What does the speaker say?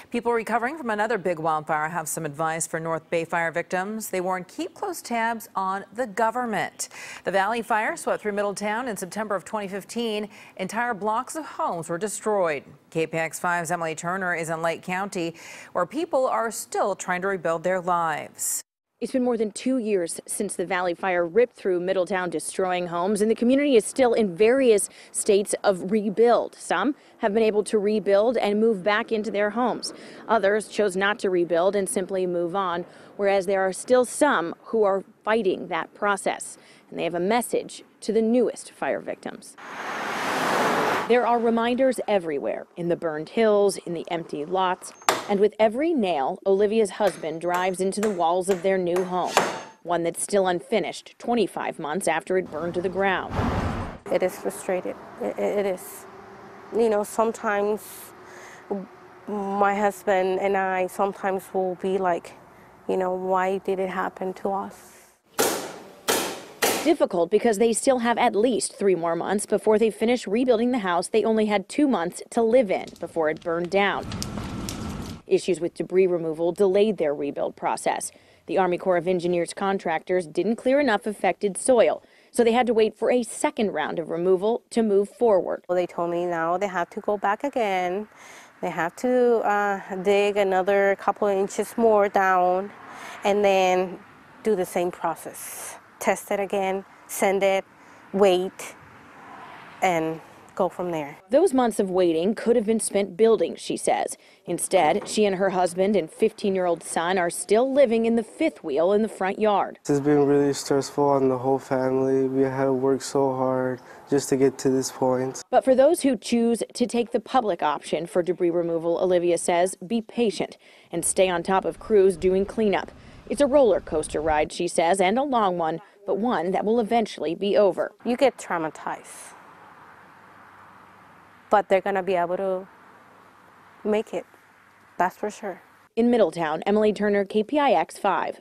People recovering from another big wildfire have some advice for North Bay fire victims. They warn keep close tabs on the government. The Valley Fire swept through Middletown in September of 2015. Entire blocks of homes were destroyed. KPIX 5's Emily Turner is in Lake County, where people are still trying to rebuild their lives. It's been more than 2 years since the Valley Fire ripped through Middletown, destroying homes, and the community is still in various states of rebuild. Some have been able to rebuild and move back into their homes. Others chose not to rebuild and simply move on, whereas there are still some who are fighting that process. And they have a message to the newest fire victims. There are reminders everywhere, in the burned hills, in the empty lots. And with every nail, Olivia's husband drives into the walls of their new home, one that's still unfinished 25 months after it burned to the ground. It is frustrating. It is. You know, sometimes my husband and I sometimes will be like, you know, why did it happen to us? Difficult because they still have at least 3 more months before they finish rebuilding the house they only had 2 months to live in before it burned down. Issues with debris removal delayed their rebuild process. The Army Corps of Engineers contractors didn't clear enough affected soil, so they had to wait for a second round of removal to move forward. Well, they told me now they have to go back again. They have to dig another couple of inches more down and then do the same process. Test it again, send it, wait, and go from there. Those months of waiting could have been spent building, she says. Instead, she and her husband and 15-year-old son are still living in the fifth wheel in the front yard. This has been really stressful on the whole family. We had to work so hard just to get to this point. But for those who choose to take the public option for debris removal, Olivia says, be patient and stay on top of crews doing cleanup. It's a roller coaster ride, she says, and a long one, but one that will eventually be over. You get traumatized, but they're going to be able to make it. That's for sure. In Middletown, Emily Turner, KPIX 5.